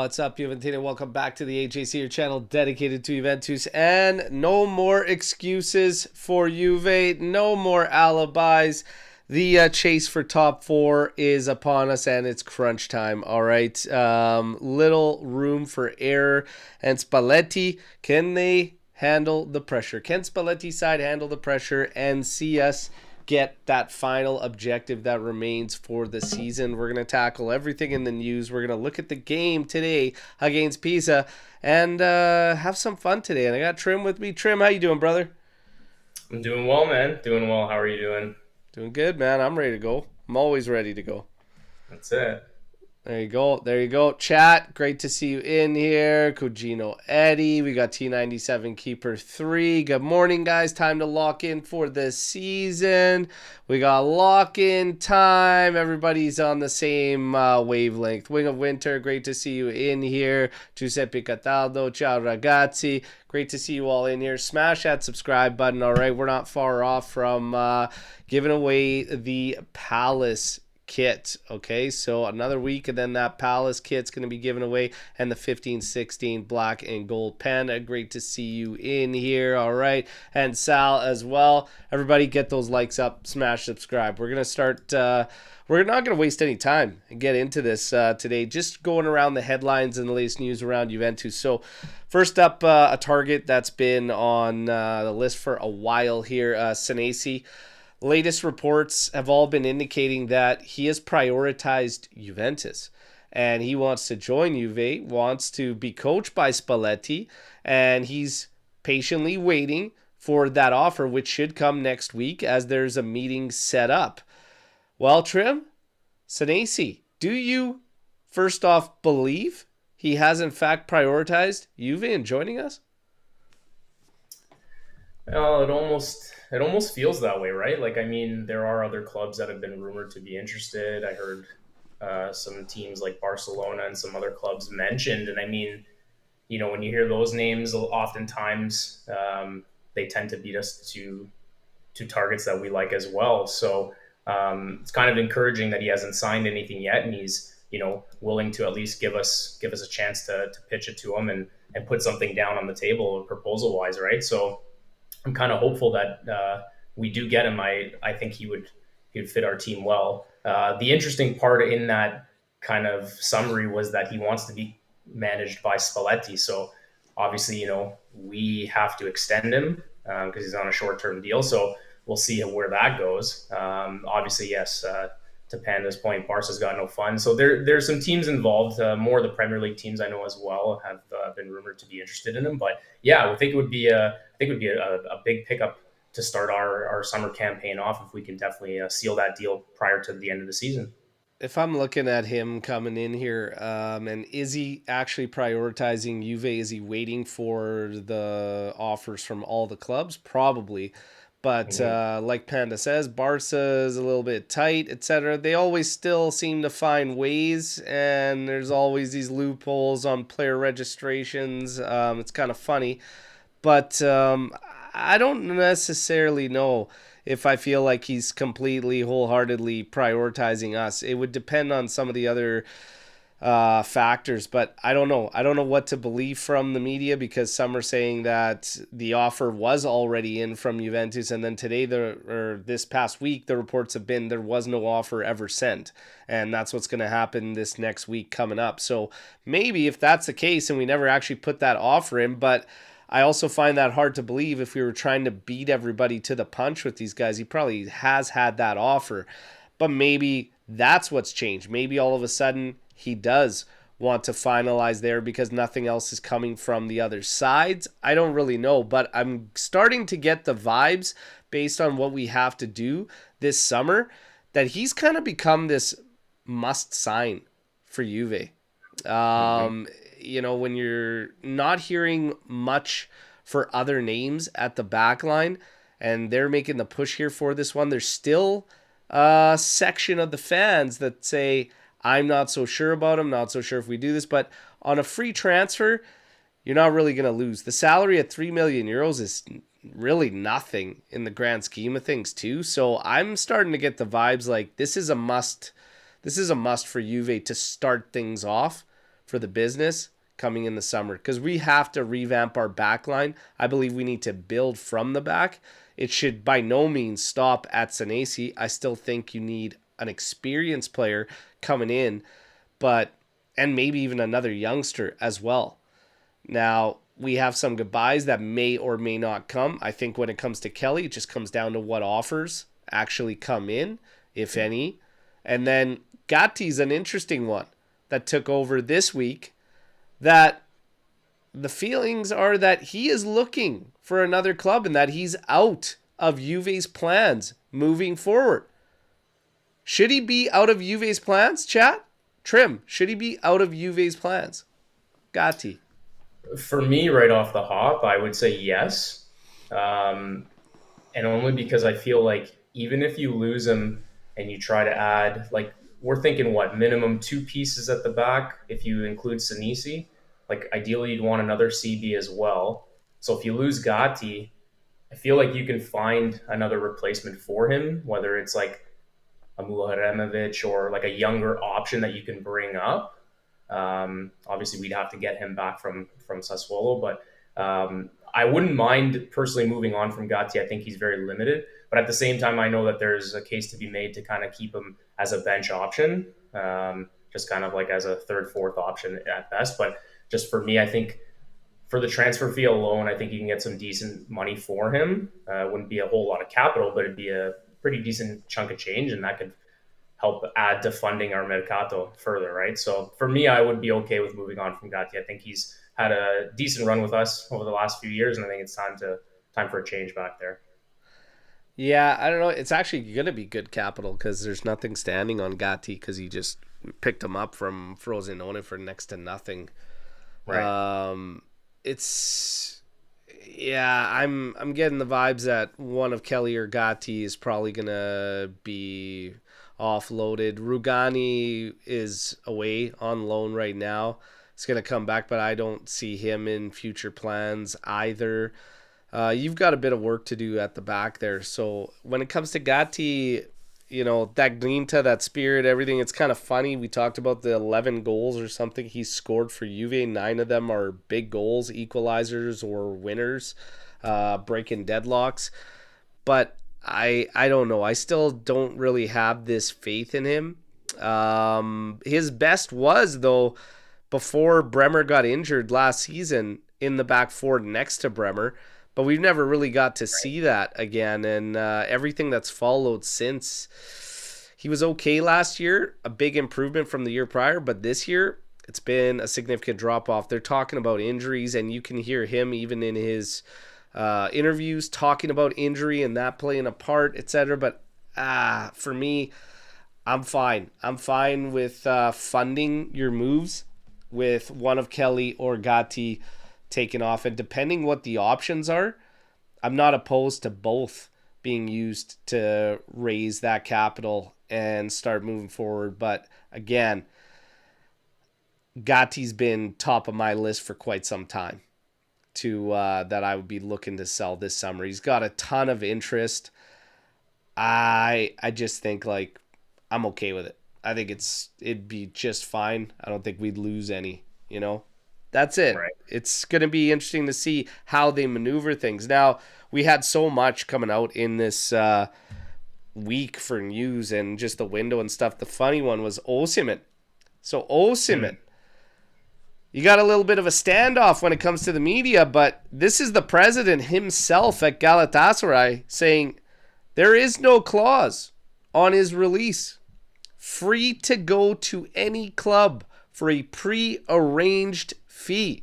What's up, Juventus? Welcome back to the AJC, your channel dedicated to Juventus. And no more excuses for Juve. No more alibis. The chase for top four is upon us, and it's crunch time. All right. Little room for error. And Spalletti, can they handle the pressure? Can Spalletti's side handle the pressure and see us get that final objective that remains for the season? We're going to tackle everything in the news. We're going to look at the game today against Pisa and have some fun today. And I got Trim with me. Trim, how you doing, brother? I'm doing well, man. Doing well. How are you doing? Doing good, man. I'm ready to go. I'm always ready to go. That's it. There you go. There you go. Chat, great to see you in here. Cugino Eddie. We got T97 Keeper 3. Good morning, guys. Time to lock in for the season. We got lock-in time. Everybody's on the same wavelength. Wing of Winter, great to see you in here. Giuseppe Cataldo. Ciao, ragazzi. Great to see you all in here. Smash that subscribe button, all right? We're not far off from giving away the Palace kit. Okay, so another week and then that Palace kit's going to be given away, and the 15-16 black and gold panda. Great to see you in here. All right, and Sal as well. Everybody get those likes up, smash subscribe. We're going to start we're not going to waste any time and get into this today. Just going around the headlines and the latest news around Juventus. So first up, a target that's been on the list for a while here, Senesi. Latest reports have all been indicating that he has prioritized Juventus and he wants to join Juve, wants to be coached by Spalletti, and he's patiently waiting for that offer, which should come next week as there's a meeting set up. Well, Trim, Senesi, do you first off believe he has in fact prioritized Juve in joining us? Well, it almost feels that way, right? Like, I mean, there are other clubs that have been rumored to be interested. I heard some teams like Barcelona and some other clubs mentioned, and I mean, when you hear those names, oftentimes they tend to beat us to targets that we like as well. So it's kind of encouraging that he hasn't signed anything yet, and he's willing to at least give us a chance to pitch it to him and put something down on the table proposal wise, right? So I'm kind of hopeful that we do get him. I think he would fit our team well. The interesting part in that kind of summary was that he wants to be managed by Spalletti. So obviously, we have to extend him because he's on a short-term deal. So we'll see where that goes. Obviously, yes, to Panda's point, Barca's got no funds. So there's some teams involved. More of the Premier League teams I know as well have been rumored to be interested in him. But yeah, I think it would be a big pickup to start our summer campaign off if we can definitely seal that deal prior to the end of the season. If I'm looking at him coming in here, and is he actually prioritizing Juve? Is he waiting for the offers from all the clubs? Probably. But like Panda says, Barca is a little bit tight, etc. They always still seem to find ways, and there's always these loopholes on player registrations. It's kind of funny. But I don't necessarily know if I feel like he's completely, wholeheartedly prioritizing us. It would depend on some of the other factors, but I don't know. I don't know what to believe from the media, because some are saying that the offer was already in from Juventus, and then today, or this past week, the reports have been there was no offer ever sent, and that's what's going to happen this next week coming up. So maybe if that's the case and we never actually put that offer in, but I also find that hard to believe. If we were trying to beat everybody to the punch with these guys, he probably has had that offer. But maybe that's what's changed. Maybe all of a sudden he does want to finalize there because nothing else is coming from the other sides. I don't really know, but I'm starting to get the vibes based on what we have to do this summer that he's kind of become this must sign for Juve. When you're not hearing much for other names at the back line and they're making the push here for this one, there's still a section of the fans that say, I'm not so sure about him, not so sure if we do this, but on a free transfer, you're not really going to lose. The salary at 3 million euros is really nothing in the grand scheme of things too. So I'm starting to get the vibes like this is a must for Juve to start things off for the business coming in the summer, because we have to revamp our back line. I believe we need to build from the back. It should by no means stop at Senesi. I still think you need an experienced player coming in, and maybe even another youngster as well. Now, we have some goodbyes that may or may not come. I think when it comes to Kelly, it just comes down to what offers actually come in, if any. And then Gatti's an interesting one that took over this week, that the feelings are that he is looking for another club and that he's out of Juve's plans moving forward. Should he be out of Juve's plans, chat? Trim, should he be out of Juve's plans? Gatti. For me, right off the hop, I would say yes. And only because I feel like even if you lose him and you try to add, like, we're thinking minimum 2 pieces at the back if you include Senesi. Like, ideally, you'd want another CB as well. So if you lose Gatti, I feel like you can find another replacement for him, whether it's like a Muharemovic or like a younger option that you can bring up. Obviously, we'd have to get him back from Sassuolo, but I wouldn't mind personally moving on from Gatti. I think he's very limited, but at the same time, I know that there's a case to be made to kind of keep him as a bench option, just kind of like as a third, fourth option at best. But just for me, I think for the transfer fee alone, I think you can get some decent money for him. It wouldn't be a whole lot of capital, but it'd be a pretty decent chunk of change, and that could help add to funding our Mercato further, right? So for me, I would be okay with moving on from Gatti. I think he's had a decent run with us over the last few years, and I think it's time for a change back there. Yeah, I don't know. It's actually going to be good capital because there's nothing standing on Gatti because he just picked him up from Frosinone for next to nothing. Right. I'm getting the vibes that one of Kelly or Gatti is probably going to be offloaded. Rugani is away on loan right now. He's going to come back, but I don't see him in future plans either. You've got a bit of work to do at the back there. So when it comes to Gatti, that grinta, that spirit, everything, it's kind of funny. We talked about the 11 goals or something he's scored for Juve. 9 of them are big goals, equalizers or winners, breaking deadlocks. But I don't know. I still don't really have this faith in him. His best was, though, before Bremer got injured last season in the back four next to Bremer. But we've never really got to see that again. And everything that's followed since, he was okay last year, a big improvement from the year prior. But this year, it's been a significant drop-off. They're talking about injuries, and you can hear him even in his interviews talking about injury and that playing a part, etc. But for me, I'm fine. I'm fine with funding your moves with one of Kelly or Gatti taken off, and depending what the options are, I'm not opposed to both being used to raise that capital and start moving forward. But again, Gatti's been top of my list for quite some time that I would be looking to sell this summer. He's got a ton of interest. I just think I'm okay with it. I think it'd be just fine. I don't think we'd lose any, That's it. Right. It's going to be interesting to see how they maneuver things. Now, we had so much coming out in this week for news and just the window and stuff. The funny one was Osimhen. So Osimhen, you got a little bit of a standoff when it comes to the media, but this is the president himself at Galatasaray saying there is no clause on his release. Free to go to any club for a pre-arranged fee.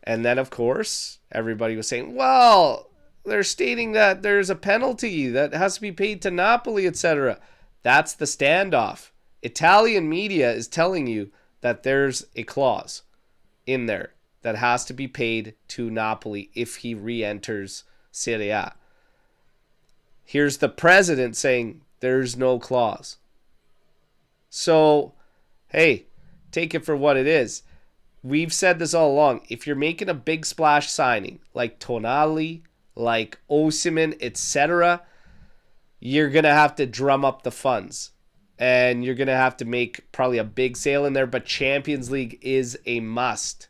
And then, of course, everybody was saying, well, they're stating that there's a penalty that has to be paid to Napoli, etc. That's the standoff. Italian media is telling you that there's a clause in there that has to be paid to Napoli if he re-enters Serie A. Here's the president saying there's no clause. So, hey, take it for what it is. We've said this all along. If you're making a big splash signing like Tonali, like Osimhen, etc., you're going to have to drum up the funds. and you're going to have to make probably a big sale in there, but Champions League is a must.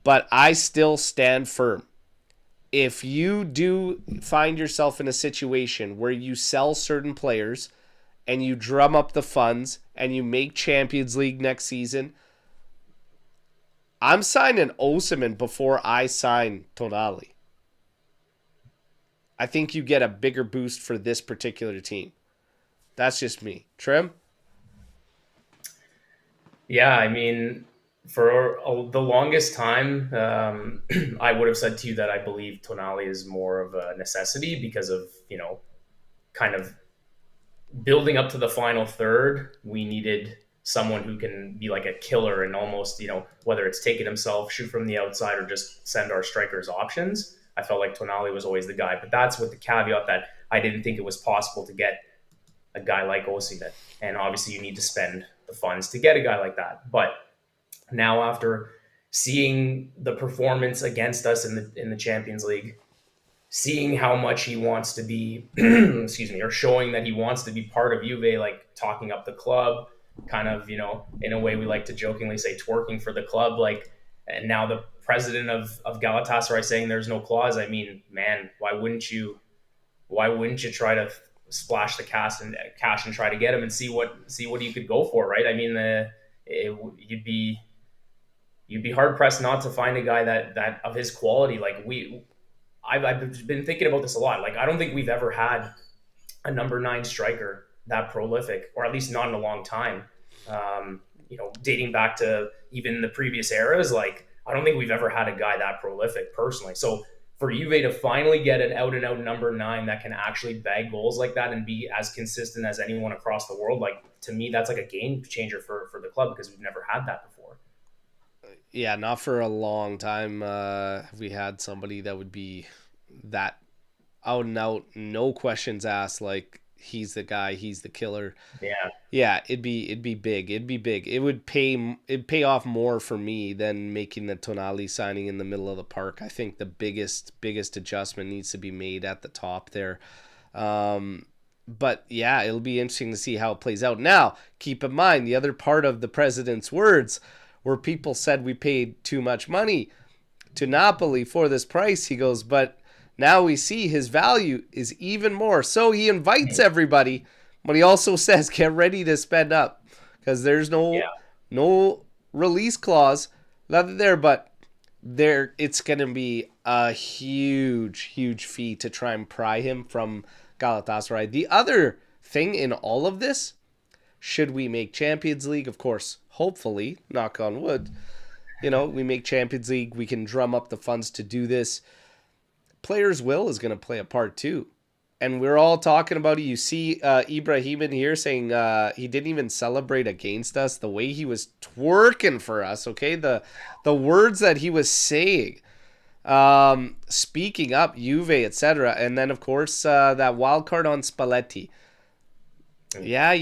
But I still stand firm. If you do find yourself in a situation where you sell certain players and you drum up the funds and you make Champions League next season, I'm signing Osimhen before I sign Tonali. I think you get a bigger boost for this particular team. That's just me. Trim? Yeah, I mean, for the longest time, I would have said to you that I believe Tonali is more of a necessity because of, kind of building up to the final third. We needed someone who can be like a killer and almost, whether it's take it himself, shoot from the outside, or just send our strikers options. I felt like Tonali was always the guy, but that's with the caveat that I didn't think it was possible to get a guy like Osimhen. And obviously you need to spend the funds to get a guy like that. But now after seeing the performance against us in the Champions League, seeing how much he wants to be, excuse me, or showing that he wants to be part of Juve, like talking up the club, kind of, in a way we like to jokingly say twerking for the club, like, and now the president of Galatasaray saying there's no clause. I mean, man, why wouldn't you try to splash the cash and try to get him and see what you could go for, right? I mean, you'd be hard pressed not to find a guy that of his quality. Like I've been thinking about this a lot. Like I don't think we've ever had a number 9 striker that prolific, or at least not in a long time. Dating back to even the previous eras, like I don't think we've ever had a guy that prolific personally. So for Juve to finally get an out-and-out number 9 that can actually bag goals like that and be as consistent as anyone across the world, like to me, that's like a game changer for the club because we've never had that before. Yeah, not for a long time have we had somebody that would be that out and out, no questions asked, like he's the guy, he's the killer. Yeah, it'd be big. It'd be big. It'd pay off more for me than making the Tonali signing in the middle of the park. I think the biggest adjustment needs to be made at the top there. But yeah, it'll be interesting to see how it plays out. Now, keep in mind the other part of the president's words where people said we paid too much money to Napoli for this price. He goes, but now we see his value is even more. So he invites everybody, but he also says, get ready to spend up because there's no release clause, nothing there, but it's going to be a huge fee to try and pry him from Galatasaray. The other thing in all of this, should we make Champions League, of course, hopefully, knock on wood, we make Champions League, we can drum up the funds to do this. Players' will is going to play a part too. And we're all talking about it. You see Ibrahim in here saying he didn't even celebrate against us. The way he was twerking for us, okay? The words that he was saying. Speaking up, Juve, etc. And then, of course, that wild card on Spalletti. Yeah,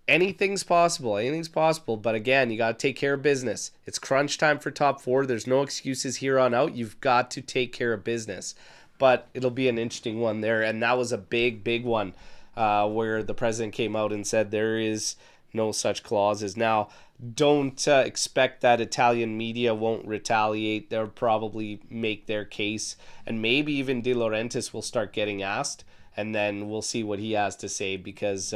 anything's possible. Anything's possible. But again, you got to take care of business. It's crunch time for top 4. There's no excuses here on out. You've got to take care of business. But it'll be an interesting one there. And that was a big one where the president came out and said there is no such clauses. Now, don't expect that Italian media won't retaliate. They'll probably make their case. And maybe even De Laurentiis will start getting asked. And then we'll see what he has to say because...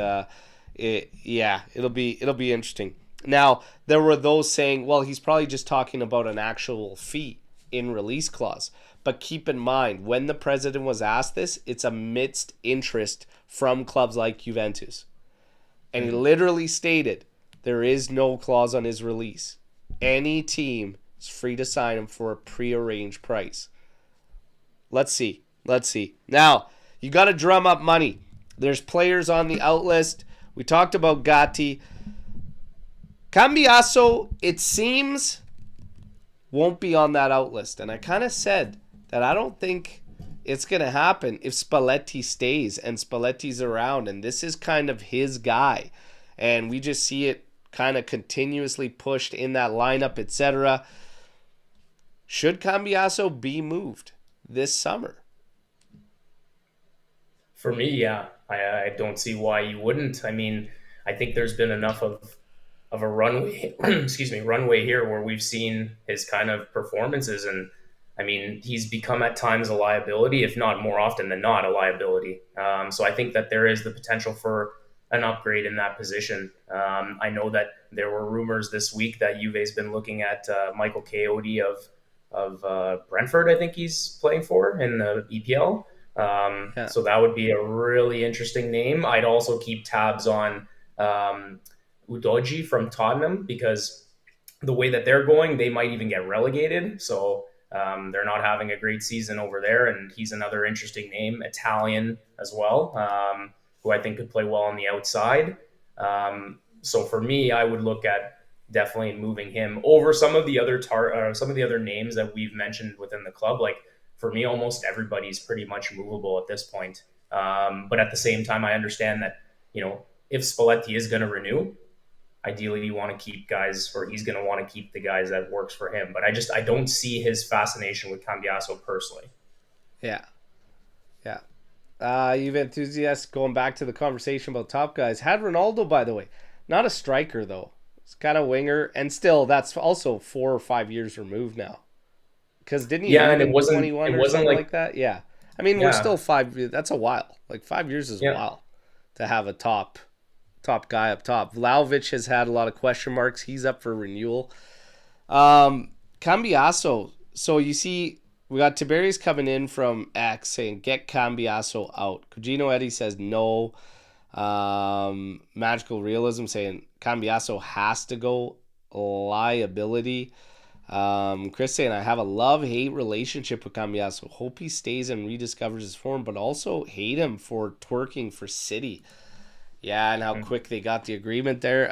it'll be interesting. Now, there were those saying, well, he's probably just talking about an actual fee in release clause. But keep in mind, when the president was asked this, it's amidst interest from clubs like Juventus. And he literally stated there is no clause on his release. Any team is free to sign him for a prearranged price. Let's see. Now, you got to drum up money. There's players on the out list. We talked about Gatti. Cambiasso, it seems, won't be on that out list. And I kind of said that I don't think it's going to happen if Spalletti stays and Spalletti's around. And this is kind of his guy. And we just see it kind of continuously pushed in that lineup, etc. Should Cambiasso be moved this summer? For me, yeah. I don't see why you wouldn't. I mean, I think there's been enough of a runway, excuse me, runway here where we've seen his kind of performances. And I mean, he's become at times a liability, if not more often than not a liability. So I think that there is the potential for an upgrade in that position. I know that there were rumors this week that Juve's been looking at Michael Coyote of Brentford. I think he's playing for in the EPL. Yeah. So that would be a really interesting name. I'd also keep tabs on Udoji from Tottenham, because the way that they're going, they might even get relegated. So they're not having a great season over there, and he's another interesting name, Italian as well, who I think could play well on the outside. So for me, I would look at definitely moving him over some of the other some of the other names that we've mentioned within the club. Like for me, almost everybody's pretty much movable at this point. But at the same time, I understand that if Spalletti is going to renew, ideally you want to keep guys, or he's going to want to keep the guys that works for him. But I don't see his fascination with Cambiaso personally. Yeah. Yeah. Juve enthusiasts, going back to the conversation about top guys, had Ronaldo, by the way. Not a striker, though. It's kind of winger. And still, that's also 4 or 5 years removed now. Because didn't he Yeah, leave and in 21 or something like that? Yeah. I mean, we're yeah, still 5. That's a while. Like 5 years is a yeah. while to have a top guy up top. Vlahovic has had a lot of question marks. He's up for renewal. Cambiaso. So you see, we got Tiberius coming in from X saying, get Cambiaso out. Cugino Eddie says no. Magical Realism saying Cambiaso has to go. Liability. Chris saying, I have a love-hate relationship with Cambiaso. Hope he stays and rediscovers his form, but also hate him for twerking for City. Yeah, and how quick they got the agreement there.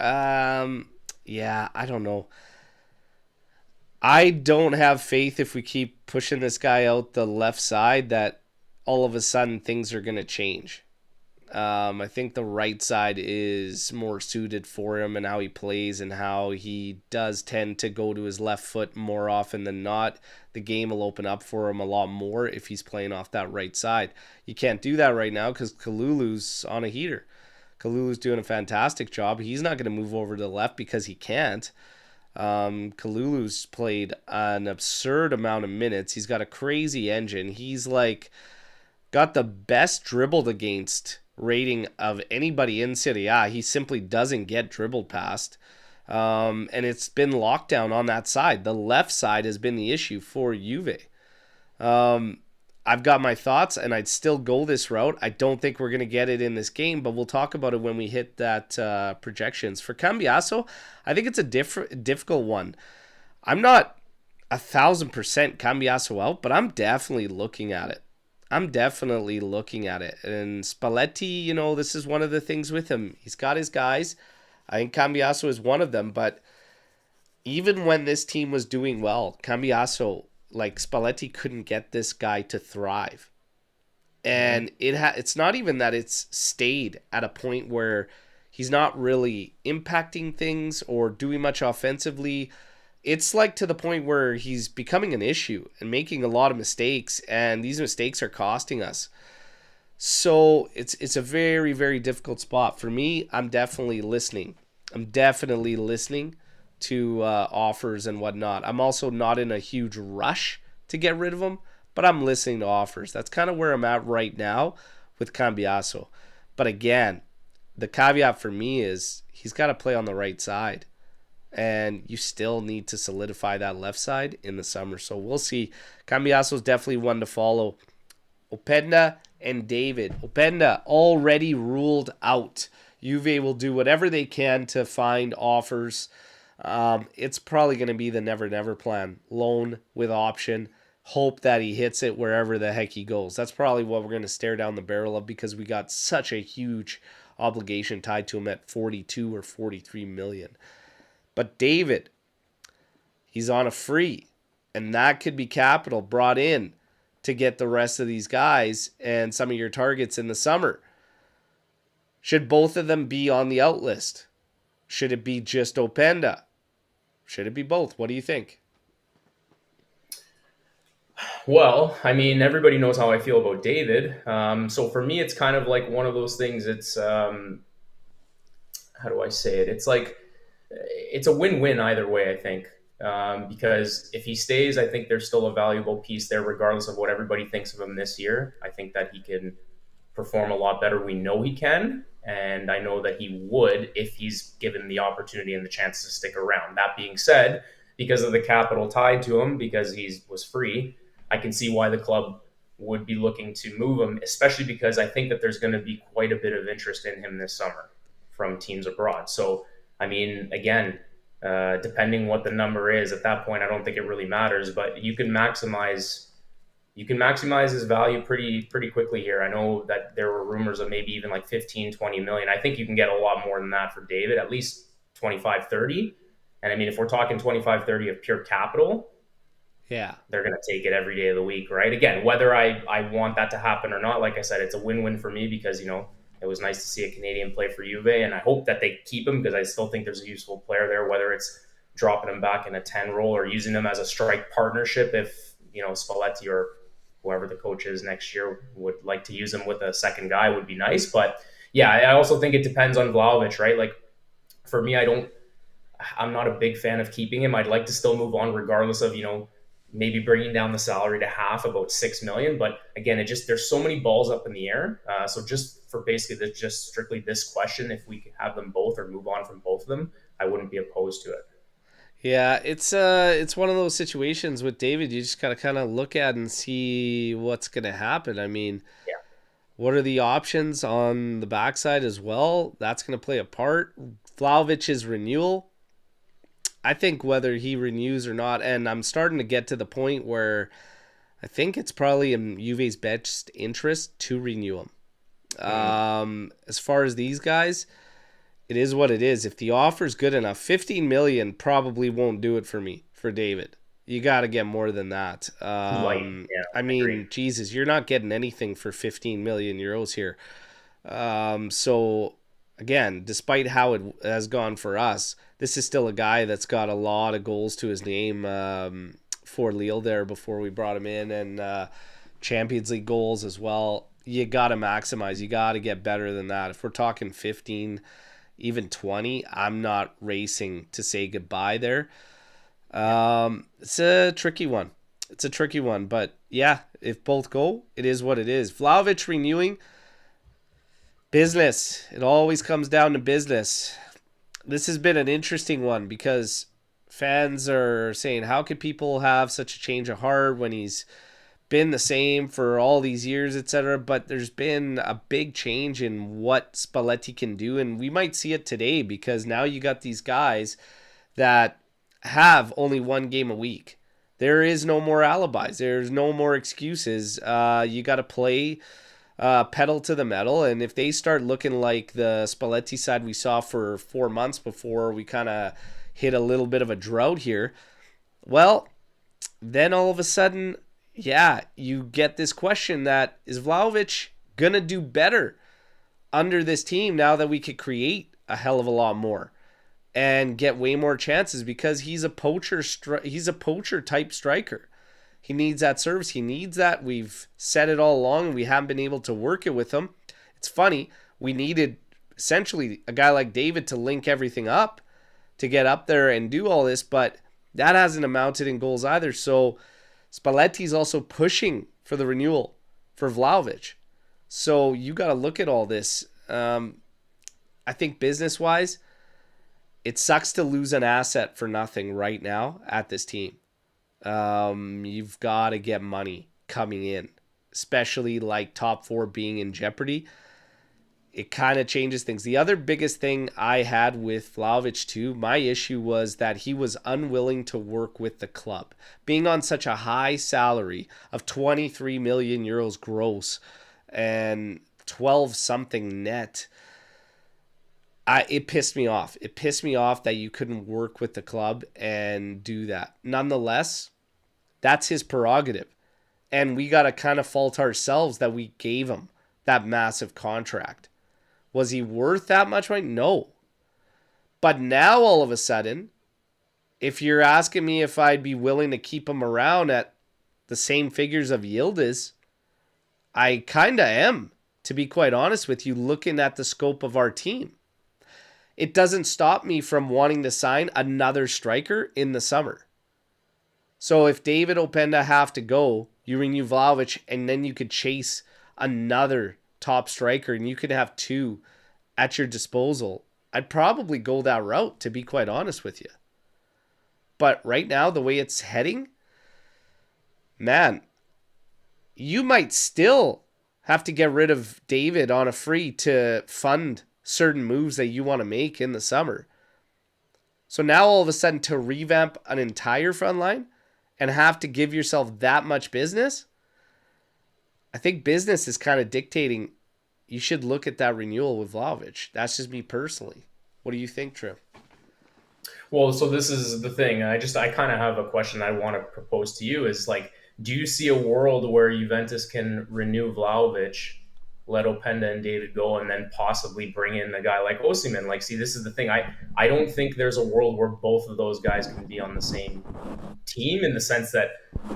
Yeah, I don't know. I don't have faith if we keep pushing this guy out the left side that all of a sudden things are going to change. I think the right side is more suited for him and how he plays and how he does tend to go to his left foot more often than not. The game will open up for him a lot more if he's playing off that right side. You can't do that right now because Kalulu's on a heater. Kalulu's doing a fantastic job. He's not going to move over to the left because he can't. Kalulu's played an absurd amount of minutes. He's got a crazy engine. He's like got the best dribbled against rating of anybody in Serie A. He simply doesn't get dribbled past. And it's been lockdown on that side. The left side has been the issue for Juve. I've got my thoughts, and I'd still go this route. I don't think we're going to get it in this game, but we'll talk about it when we hit that projections. For Cambiaso, I think it's a difficult one. I'm not 1,000% Cambiaso out, but I'm definitely looking at it. And Spalletti, this is one of the things with him. He's got his guys. I think Cambiaso is one of them, but even when this team was doing well, Cambiaso, like Spalletti couldn't get this guy to thrive. And it's not even that it's stayed at a point where he's not really impacting things or doing much offensively. It's like to the point where he's becoming an issue and making a lot of mistakes, and these mistakes are costing us. So it's a very, very difficult spot. For me, I'm definitely listening. To offers and whatnot. I'm also not in a huge rush to get rid of him, but I'm listening to offers. That's kind of where I'm at right now with Cambiaso. But again, the caveat for me is he's got to play on the right side, and you still need to solidify that left side in the summer. So we'll see. Cambiaso is definitely one to follow. Openda and David. Openda already ruled out. Juve will do whatever they can to find offers. It's probably going to be the never plan. Loan with option. Hope that he hits it wherever the heck he goes. That's probably what we're going to stare down the barrel of because we got such a huge obligation tied to him at 42 or 43 million. But David, he's on a free, and that could be capital brought in to get the rest of these guys and some of your targets in the summer. Should both of them be on the out list? Should it be just Openda? Should it be both? What do you think? Well, I mean, everybody knows how I feel about David. So for me, it's kind of like one of those things. It's how do I say it? It's like it's a win-win either way, I think. Because if he stays, I think there's still a valuable piece there, regardless of what everybody thinks of him this year. I think that he can perform a lot better. We know he can, and I know that he would if he's given the opportunity and the chance to stick around. That being said, because of the capital tied to him, because he was free, I can see why the club would be looking to move him, especially because I think that there's going to be quite a bit of interest in him this summer from teams abroad. So, I mean, again, depending what the number is at that point, I don't think it really matters. But you can maximize his value pretty quickly here. I know that there were rumors of maybe even like 15, 20 million. I think you can get a lot more than that for David, at least 25, 30. And I mean, if we're talking 25, 30 of pure capital, Yeah. they're going to take it every day of the week, right? Again, whether I want that to happen or not, like I said, it's a win-win for me because, it was nice to see a Canadian play for Juve, and I hope that they keep him because I still think there's a useful player there, whether it's dropping him back in a 10 role or using him as a strike partnership if, Spalletti or whoever the coach is next year would like to use him with a second guy would be nice. But yeah, I also think it depends on Vlahovic, right? Like for me, I'm not a big fan of keeping him. I'd like to still move on regardless of, maybe bringing down the salary to half, about 6 million. But again, there's so many balls up in the air. So just for basically just strictly this question, if we could have them both or move on from both of them, I wouldn't be opposed to it. Yeah, it's one of those situations with David you just gotta kind of look at and see what's gonna happen. I mean, Yeah. what are the options on the backside as well? That's gonna play a part. Vlahovic's renewal, I think whether he renews or not, and I'm starting to get to the point where I think it's probably in Juve's best interest to renew him. As far as these guys, it is what it is. If the offer's good enough, 15 million probably won't do it for me, for David. You got to get more than that. Yeah, I mean, Jesus, you're not getting anything for 15 million euros here. So, again, despite how it has gone for us, this is still a guy that's got a lot of goals to his name for Lille there before we brought him in, and Champions League goals as well. You got to maximize. You got to get better than that. If we're talking 15, even 20, I'm not racing to say goodbye there. It's a tricky one. But yeah, if both go, it is what it is. Vlahovic renewing, business. It always comes down to business. This has been an interesting one because fans are saying, how could people have such a change of heart when he's been the same for all these years, etc. But there's been a big change in what Spalletti can do, and we might see it today because now you got these guys that have only one game a week. There is no more alibis. There's no more excuses. You got to play pedal to the metal, and if they start looking like the Spalletti side we saw for 4 months before we kind of hit a little bit of a drought here, well, then all of a sudden, yeah, you get this question that is Vlahovic going to do better under this team now that we could create a hell of a lot more and get way more chances because he's a poacher type striker. He needs that service. He needs that. We've said it all along and we haven't been able to work it with him. It's funny. We needed essentially a guy like David to link everything up to get up there and do all this, but that hasn't amounted in goals either. So Spalletti's also pushing for the renewal for Vlahovic. So you got to look at all this. I think business-wise, it sucks to lose an asset for nothing right now at this team. You've got to get money coming in, especially like top four being in jeopardy. It kind of changes things. The other biggest thing I had with Vlahovic too, my issue was that he was unwilling to work with the club. Being on such a high salary of 23 million euros gross and 12 something net, it pissed me off. It pissed me off that you couldn't work with the club and do that. Nonetheless, that's his prerogative. And we got to kind of fault ourselves that we gave him that massive contract. Was he worth that much money? No. But now all of a sudden, if you're asking me if I'd be willing to keep him around at the same figures of Yildiz, I kind of am, to be quite honest with you, looking at the scope of our team. it doesn't stop me from wanting to sign another striker in the summer. So if David Openda have to go, you renew Vlahovic, and then you could chase another top striker, and you could have two at your disposal. I'd probably go that route, to be quite honest with you. But right now, the way it's heading, man, you might still have to get rid of David on a free to fund certain moves that you want to make in the summer. So now all of a sudden, to revamp an entire front line and have to give yourself that much business, I think business is kind of dictating you should look at that renewal with Vlahovic. That's just me personally. What do you think, Trim? Well, so this is the thing. I kind of have a question I want to propose to you is like, do you see a world where Juventus can renew Vlahovic, let Openda and David go, and then possibly bring in a guy like Osimhen? Like, see, this is the thing. I don't think there's a world where both of those guys can be on the same team, in the sense that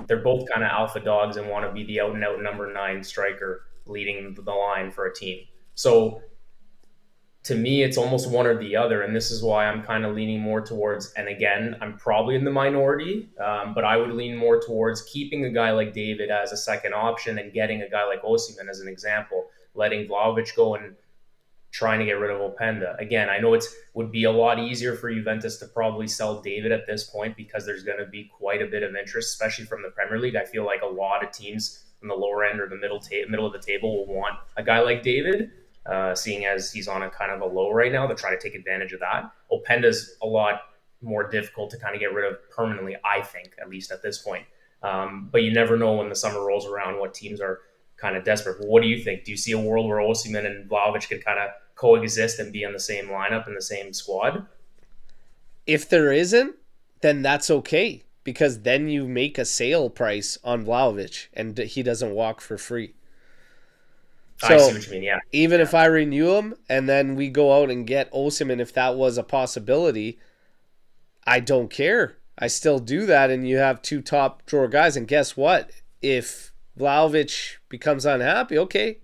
they're both kind of alpha dogs and want to be the out and out number 9 striker leading the line for a team. So to me, it's almost one or the other, and this is why I'm kind of leaning more towards, and again, I'm probably in the minority, but I would lean more towards keeping a guy like David as a second option and getting a guy like Osimhen as an example, letting Vlahovic go and trying to get rid of Openda. Again, I know it would be a lot easier for Juventus to probably sell David at this point because there's going to be quite a bit of interest, especially from the Premier League. I feel like a lot of teams from the lower end or the middle of the table will want a guy like David. Seeing as he's on a kind of a low right now, to try to take advantage of that. Openda's a lot more difficult to kind of get rid of permanently, I think, at least at this point. But you never know when the summer rolls around what teams are kind of desperate. But what do you think? Do you see a world where Osimhen and Vlahovic could kind of coexist and be in the same lineup in the same squad? If there isn't, then that's okay, because then you make a sale price on Vlahovic and he doesn't walk for free. So, I see what you mean, yeah. Even if I renew him and then we go out and get Osimhen, if that was a possibility, I don't care. I still do that, and you have two top drawer guys. And guess what? If Vlahovic becomes unhappy, okay,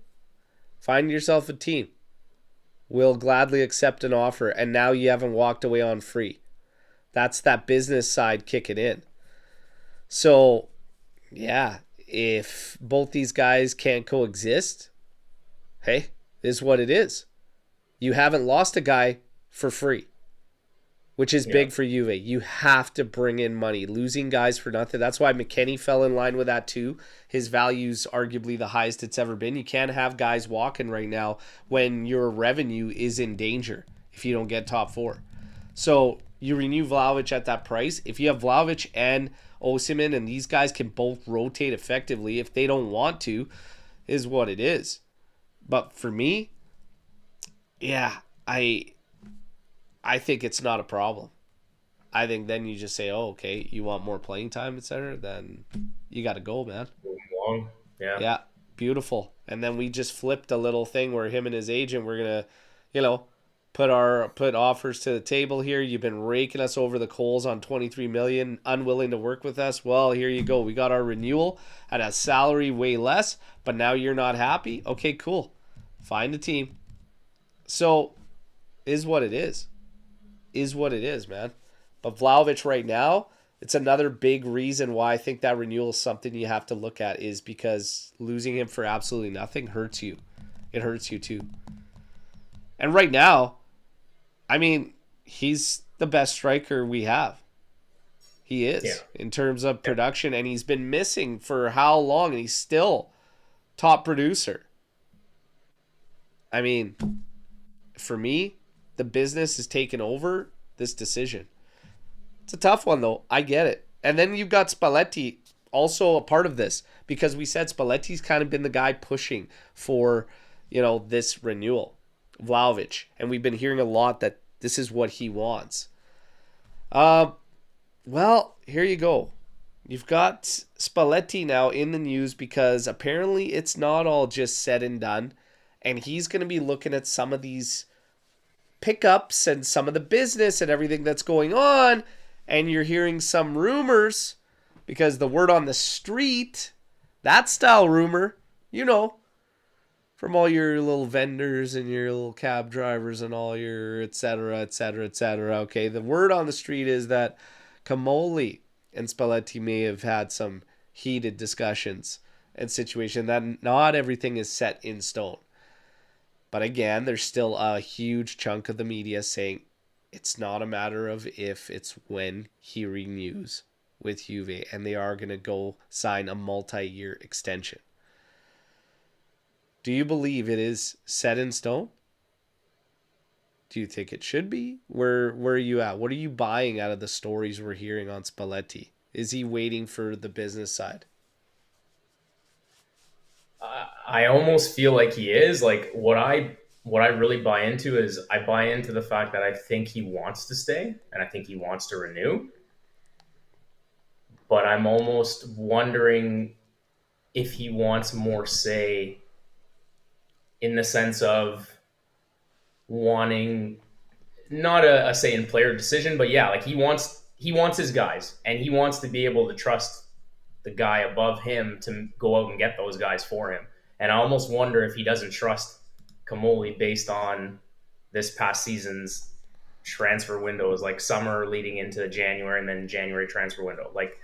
find yourself a team. We'll gladly accept an offer, and now you haven't walked away on free. That's that business side kicking in. So, yeah, if both these guys can't coexist, hey, this is what it is. You haven't lost a guy for free, which is big for Juve. You have to bring in money. Losing guys for nothing. That's why McKennie fell in line with that too. His value's arguably the highest it's ever been. You can't have guys walking right now when your revenue is in danger if you don't get top 4. So you renew Vlahovic at that price. If you have Vlahovic and Osimhen and these guys can both rotate effectively, if they don't want to, is what it is. But for me, yeah, I think it's not a problem. I think then you just say, oh, okay, you want more playing time, etc., then you got to go, man. Long. Yeah. Yeah, beautiful. And then we just flipped a little thing where him and his agent were going to, put offers to the table here. You've been raking us over the coals on 23 million, unwilling to work with us. Well, here you go. We got our renewal at a salary way less, but now you're not happy. Okay, cool. Find a team. So, is what it is. Is what it is, man. But Vlahovic right now, it's another big reason why I think that renewal is something you have to look at, is because losing him for absolutely nothing hurts you. It hurts you too. And right now, I mean, he's the best striker we have. He is, in terms of production, and he's been missing for how long, and he's still top producer. I mean, for me, the business is taking over this decision. It's a tough one, though. I get it. And then you've got Spalletti, also a part of this, because we said Spalletti's kind of been the guy pushing for, this renewal, Vlahovic. And we've been hearing a lot that this is what he wants. Well, here you go. You've got Spalletti now in the news because apparently it's not all just said and done. And he's going to be looking at some of these pickups and some of the business and everything that's going on. And you're hearing some rumors, because the word on the street, that style rumor, from all your little vendors and your little cab drivers and all your et cetera, et cetera, et cetera. Okay, the word on the street is that Camoli and Spalletti may have had some heated discussions and situation, that not everything is set in stone. But again, there's still a huge chunk of the media saying it's not a matter of if, it's when he renews with Juve, and they are going to go sign a multi-year extension. Do you believe it is set in stone? Do you think it should be? Where are you at? What are you buying out of the stories we're hearing on Spalletti? Is he waiting for the business side? I almost feel like he is. Like what I really buy into is I buy into the fact that I think he wants to stay and I think he wants to renew. But I'm almost wondering if he wants more say in the sense of wanting not a say in player decision, but yeah, like he wants his guys and he wants to be able to trust the guy above him to go out and get those guys for him. And I almost wonder if he doesn't trust Camoli based on this past season's transfer windows, like summer leading into January and then January transfer window. Like,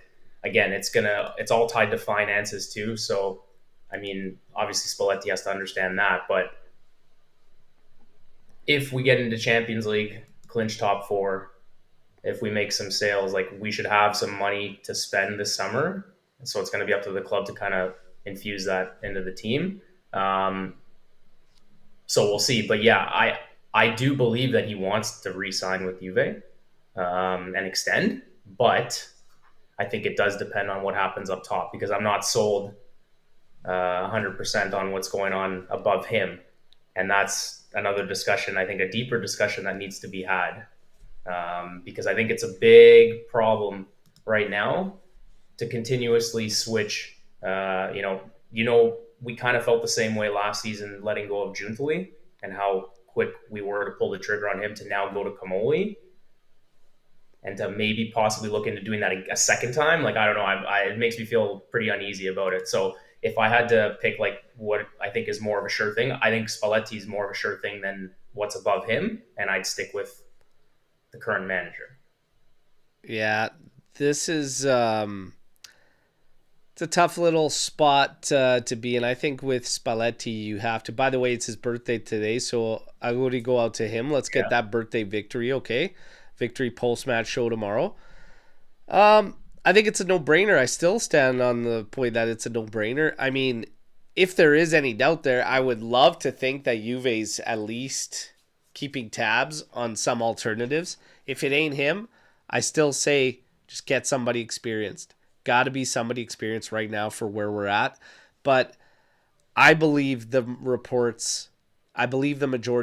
again, it's all tied to finances too. So, I mean, obviously Spalletti has to understand that, but if we get into Champions League, clinch top 4, if we make some sales, like we should have some money to spend this summer. So it's going to be up to the club to kind of infuse that into the team. So we'll see. But yeah, I do believe that he wants to re-sign with Juve and extend. But I think it does depend on what happens up top, because I'm not sold 100% on what's going on above him. And that's another discussion, I think a deeper discussion that needs to be had. Because I think it's a big problem right now to continuously switch. We kind of felt the same way last season letting go of Giuntoli and how quick we were to pull the trigger on him to now go to Camoli and to maybe possibly look into doing that a second time. Like, I don't know. It makes me feel pretty uneasy about it. So if I had to pick like what I think is more of a sure thing, I think Spalletti is more of a sure thing than what's above him. And I'd stick with the current manager. Yeah, this is it's a tough little spot to be in. I think with Spalletti, you have to. By the way, it's his birthday today, so I would go out to him. Let's get that birthday victory, okay? Victory post-match show tomorrow. I think it's a no-brainer. I still stand on the point that it's a no-brainer. I mean, if there is any doubt there, I would love to think that Juve's at least keeping tabs on some alternatives. If it ain't him, I still say just get somebody experienced. Got to be somebody experienced right now for where we're at. But I believe the majority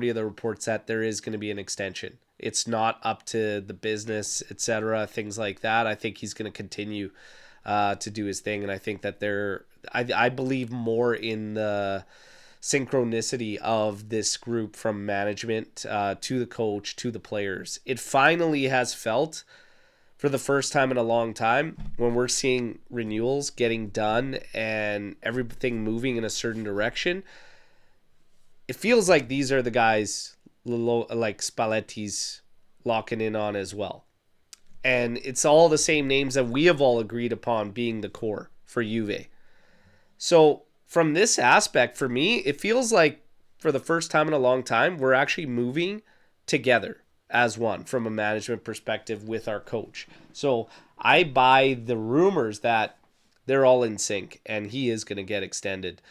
of the reports that there is going to be an extension. It's not up to the business, etc., things like that. I think he's going to continue to do his thing. And I think that I believe more in the synchronicity of this group from management to the coach to the players. It finally has felt, for the first time in a long time, when we're seeing renewals getting done and everything moving in a certain direction, it feels like these are the guys like Spalletti's locking in on as well. And it's all the same names that we have all agreed upon being the core for Juve. So from this aspect, for me, it feels like for the first time in a long time, we're actually moving together as one from a management perspective with our coach. So I buy the rumors that they're all in sync and he is going to get extended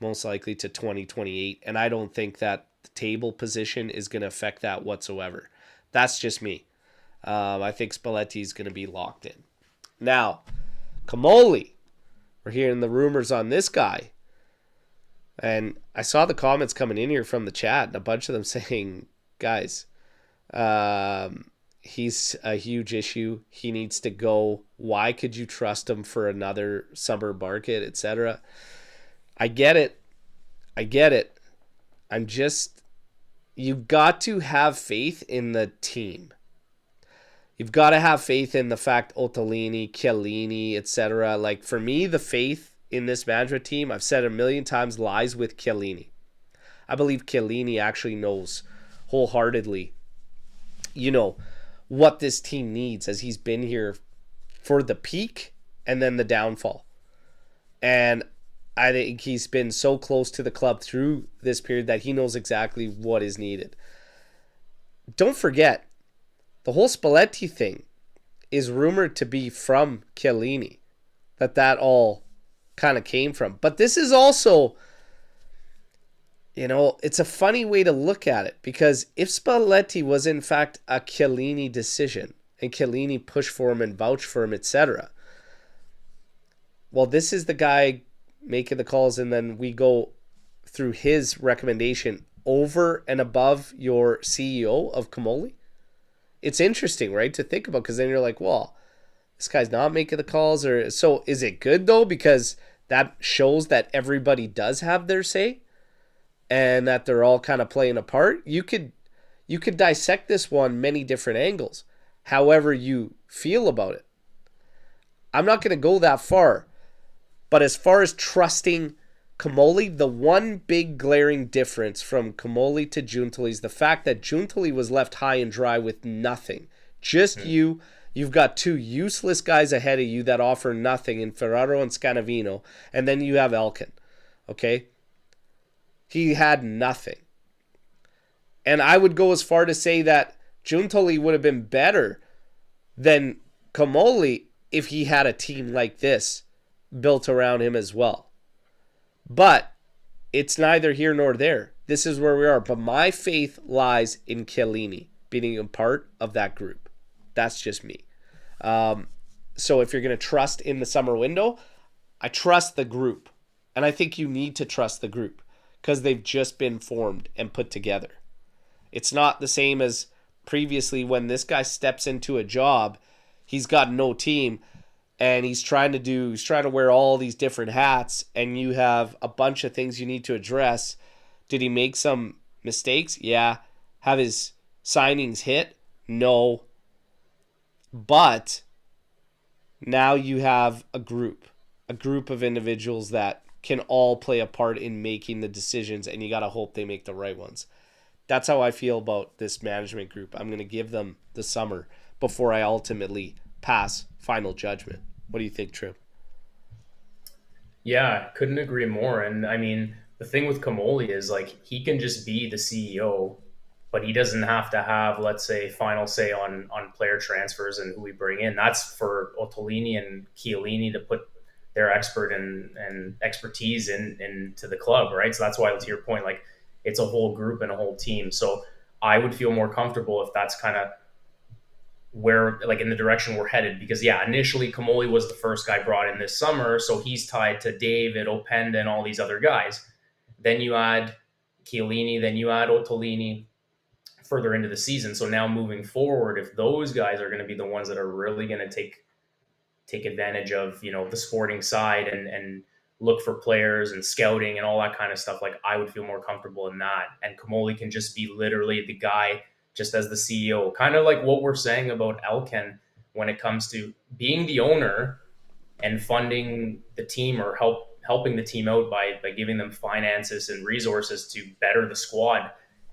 most likely to 2028. And I don't think that the table position is going to affect that whatsoever. That's just me. I think Spalletti is going to be locked in. Now, Camoli, we're hearing the rumors on this guy. And I saw the comments coming in here from the chat and a bunch of them saying, guys, he's a huge issue. He needs to go. Why could you trust him for another summer market, etc.? I get it. You've got to have faith in the team. You've got to have faith in the fact Ottolini, Chiellini, etc. Like, for me, the faith in this management team, I've said a million times, lies with Chiellini. I believe Chiellini actually knows wholeheartedly, what this team needs, as he's been here for the peak and then the downfall. And I think he's been so close to the club through this period that he knows exactly what is needed. Don't forget, the whole Spalletti thing is rumored to be from Chiellini, that all kind of came from. But this is also, it's a funny way to look at it, because if Spalletti was in fact a Chiellini decision and Chiellini pushed for him and vouched for him, etc., well, this is the guy making the calls, and then we go through his recommendation over and above your CEO of Comoli. It's interesting, right, to think about, because then you're like, well, this guy's not making the calls. Or so is it good, though, because that shows that everybody does have their say and that they're all kind of playing a part? You could dissect this one many different angles, however you feel about it. I'm not going to go that far. But as far as trusting Comoli, the one big glaring difference from Comoli to Giuntoli is the fact that Giuntoli was left high and dry with nothing. Just you. You've got two useless guys ahead of you that offer nothing in Ferraro and Scanavino. And then you have Elkin. Okay? He had nothing. And I would go as far to say that Giuntoli would have been better than Comoli if he had a team like this built around him as well. But it's neither here nor there. This is where we are. But my faith lies in Chiellini being a part of that group. That's just me. So if you're going to trust in the summer window, I trust the group. And I think you need to trust the group because they've just been formed and put together. It's not the same as previously when this guy steps into a job, he's got no team, and he's trying to wear all these different hats, and you have a bunch of things you need to address. Did he make some mistakes? Yeah. Have his signings hit? No. But now you have a group of individuals that can all play a part in making the decisions, and you got to hope they make the right ones. That's how I feel about this management group. I'm going to give them the summer before I ultimately pass final judgment. What do you think, Trim? Yeah, couldn't agree more. And I mean, the thing with Comoli is like he can just be the CEO, but he doesn't have to have, let's say, final say on player transfers and who we bring in. That's for Ottolini and Chiellini to put their expertise into the club, right? So that's why, to your point, like it's a whole group and a whole team. So I would feel more comfortable if that's kind of where, like, in the direction we're headed, because initially Comoli was the first guy brought in this summer, so he's tied to David, Openda, and all these other guys. Then you add Chiellini, then you add Ottolini further into the season. So now moving forward, if those guys are going to be the ones that are really going to take advantage of, the sporting side and look for players and scouting and all that kind of stuff, like I would feel more comfortable in that. And Comoli can just be literally the guy just as the CEO, kind of like what we're saying about Elkin when it comes to being the owner and funding the team or helping the team out by giving them finances and resources to better the squad.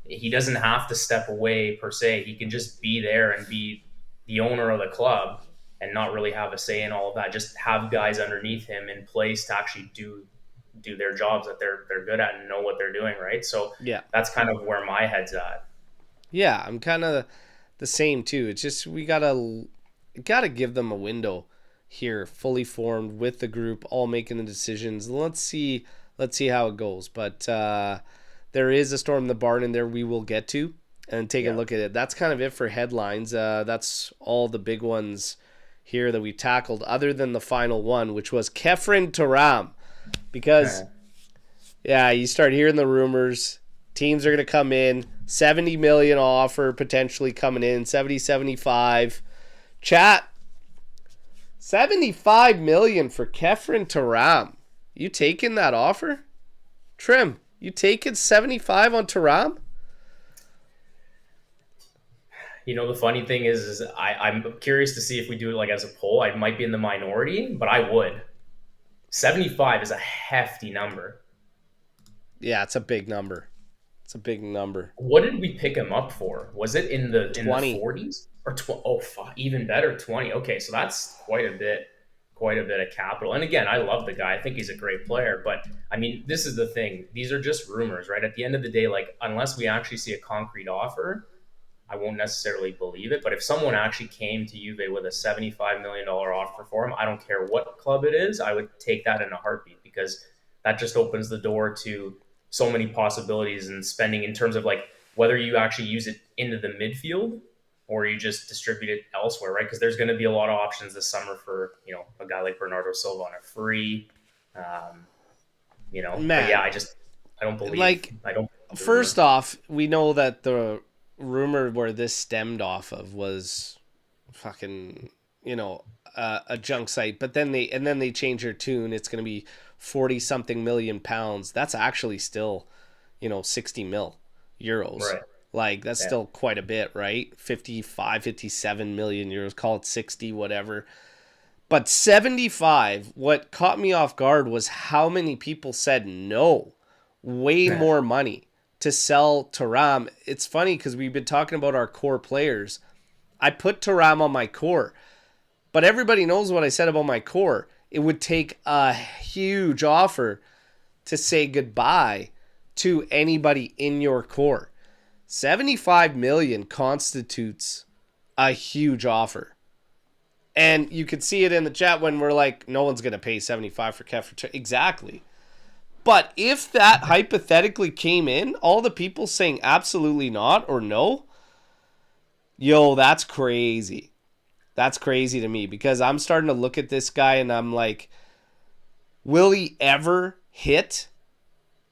He doesn't have to step away per se. He can just be there and be the owner of the club and not really have a say in all of that. Just have guys underneath him in place to actually do their jobs that they're good at and know what they're doing, right? So that's kind of where my head's at. Yeah, I'm kind of the same too. It's just we gotta give them a window here, fully formed with the group, all making the decisions. Let's see how it goes. But there is a storm in the barn in there we will get to and take a look at it. That's kind of it for headlines. That's all the big ones here that we tackled, other than the final one, which was Khéphren Thuram. Because you start hearing the rumors. Teams are going to come in, 70 million offer potentially coming in, 70, 75. Chat, 75 million for Khéphren Thuram. You taking that offer? Trim, you taking 75 on Thuram? The funny thing is I'm curious to see if we do it like as a poll. I might be in the minority, but I would. 75 is a hefty number. Yeah, it's a big number. It's a big number. What did we pick him up for? Was it in the 20. 40s or oh, fuck, even better, 20? Okay, so that's quite a bit of capital. And again, I love the guy. I think he's a great player. But I mean, this is the thing. These are just rumors, right? At the end of the day, like unless we actually see a concrete offer, I won't necessarily believe it. But if someone actually came to Juve with a $75 million offer for him, I don't care what club it is, I would take that in a heartbeat because that just opens the door to so many possibilities and spending in terms of like whether you actually use it into the midfield or you just distribute it elsewhere, right? Because there's going to be a lot of options this summer for, a guy like Bernardo Silva on a free, Man, but yeah, I don't believe, like, I don't. first off, we know that the rumor where this stemmed off of was fucking, a junk site, but then they change their tune. It's going to be 40 something million pounds. That's actually still, 60 mil euros. Right. Like that's still quite a bit, right? 55, 57 million euros, call it 60, whatever. But 75, what caught me off guard was how many people said no. Way more money to sell Thuram. It's funny because we've been talking about our core players. I put Thuram on my core, but everybody knows what I said about my core. It would take a huge offer to say goodbye to anybody in your core. 75 million constitutes a huge offer. And you could see it in the chat when we're like, no one's going to pay 75 for Kefir. Exactly. But if that hypothetically came in, all the people saying absolutely not or no, yo, that's crazy. That's crazy to me because I'm starting to look at this guy and I'm like, will he ever hit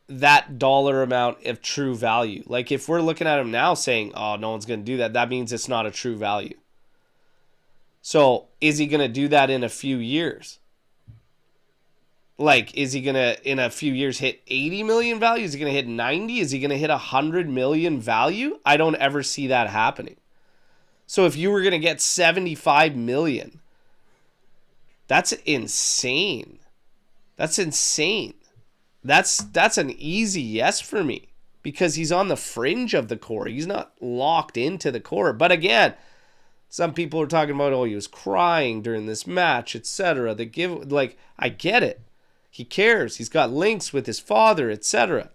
that dollar amount of true value? Like if we're looking at him now saying, oh, no one's going to do that, that means it's not a true value. So is he going to do that in a few years? Like, is he going to, in a few years, hit 80 million value? Is he going to hit 90? Is he going to hit 100 million value? I don't ever see that happening. So if you were going to get 75 million, that's insane. That's insane. That's an easy yes for me because he's on the fringe of the core. He's not locked into the core. But again, some people are talking about, oh, he was crying during this match, etc. I get it. He cares. He's got links with his father, etc.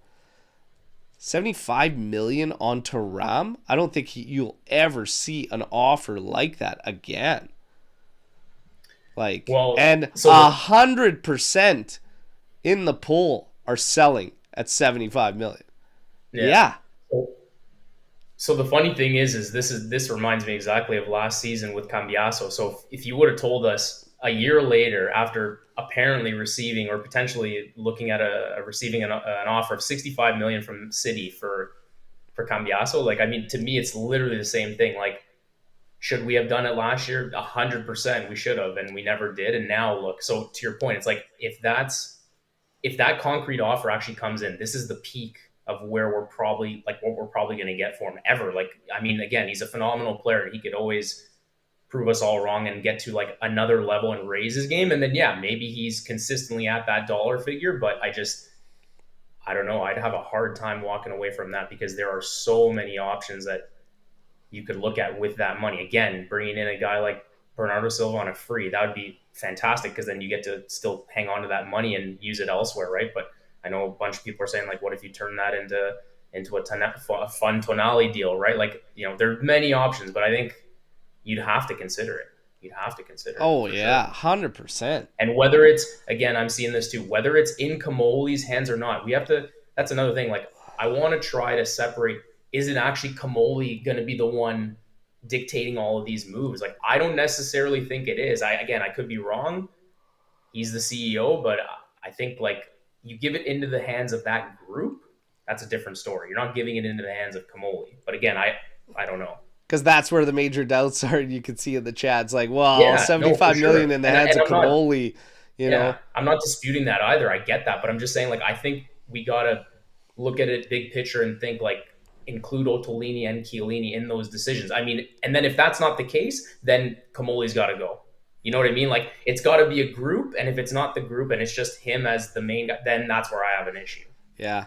75 million on Thuram? I don't think you'll ever see an offer like that again. And 100% in the poll are selling at 75 million. Yeah. So the funny thing is this reminds me exactly of last season with Cambiaso. So if you would have told us a year later, after apparently receiving or potentially looking at receiving an offer of 65 million from City for Cambiaso, like, I mean, to me, it's literally the same thing. Like, should we have done it last year? 100% we should have, and we never did. And now look, so to your point, it's like, if that concrete offer actually comes in, this is the peak of where we're probably, like, what we're probably going to get for him ever. Like, I mean, again, he's a phenomenal player. He could always prove us all wrong and get to like another level and raise his game. And then, yeah, maybe he's consistently at that dollar figure, but I don't know. I'd have a hard time walking away from that because there are so many options that you could look at with that money. Again, bringing in a guy like Bernardo Silva on a free, that would be fantastic because then you get to still hang on to that money and use it elsewhere, right? But I know a bunch of people are saying, like, what if you turn that into a fun Tonali deal, right? Like, there are many options, but I think you'd have to consider it. Oh, yeah, sure. 100%. And whether it's, again, I'm seeing this too, whether it's in Kamoli's hands or not, that's another thing. Like, I want to try to separate, is it actually Kamoli going to be the one dictating all of these moves? Like, I don't necessarily think it is. I could be wrong. He's the CEO, but I think, like, you give it into the hands of that group, that's a different story. You're not giving it into the hands of Kamoli. But again, I don't know. Because that's where the major doubts are. You can see in the chat. It's like, well, 75 million in the hands of Kamoli. I'm not disputing that either. I get that. But I'm just saying, like, I think we got to look at it big picture and think, like, include Ottolini and Chiellini in those decisions. I mean, and then if that's not the case, then Kamoli's got to go. You know what I mean? Like, it's got to be a group. And if it's not the group and it's just him as the main guy, then that's where I have an issue. Yeah.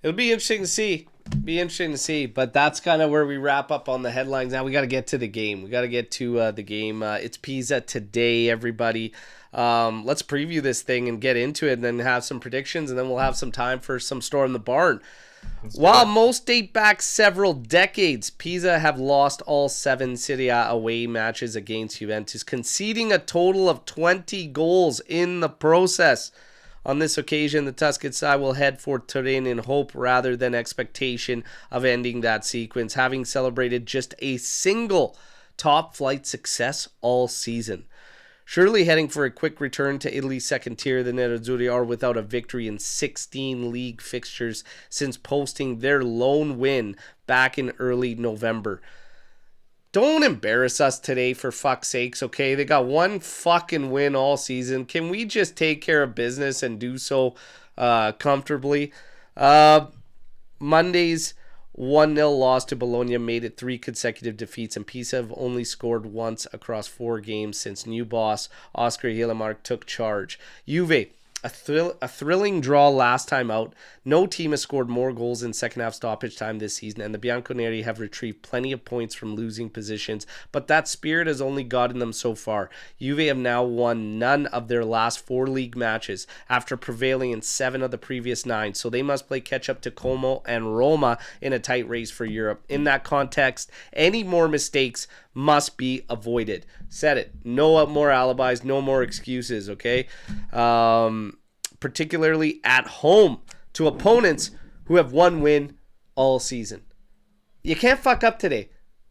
It'll be interesting to see. Be interesting to see, but that's kind of where we wrap up on the headlines. Now we got to get to the game. We got to get to the game. It's Pisa today, everybody. Let's preview this thing and get into it, and then have some predictions, and then we'll have some time for some Storm the Barn. While most date back several decades, Pisa have lost all 7 Serie A away matches against Juventus, conceding a total of 20 goals in the process. On this occasion, the Tuscan side will head for Turin in hope rather than expectation of ending that sequence, having celebrated just a single top-flight success all season. Surely heading for a quick return to Italy's second tier, the Nerazzurri are without a victory in 16 league fixtures since posting their lone win back in early November. Don't embarrass us today, for fuck's sakes, okay? They got one fucking win all season. Can we just take care of business and do so comfortably? Monday's 1-0 loss to Bologna made it 3 consecutive defeats, and Pisa have only scored once across 4 games since new boss Oscar Hillemark took charge. Juve, a thrilling draw last time out. No team has scored more goals in second half stoppage time this season, and the Bianconeri have retrieved plenty of points from losing positions, but that spirit has only gotten them so far. Juve have now won none of their last 4 league matches after prevailing in 7 of the previous 9, so they must play catch up to Como and Roma in a tight race for Europe. In that context, any more mistakes must be avoided. Said it. No more alibis, no more excuses, okay? Particularly at home to opponents who have one win all season. You can't fuck up today.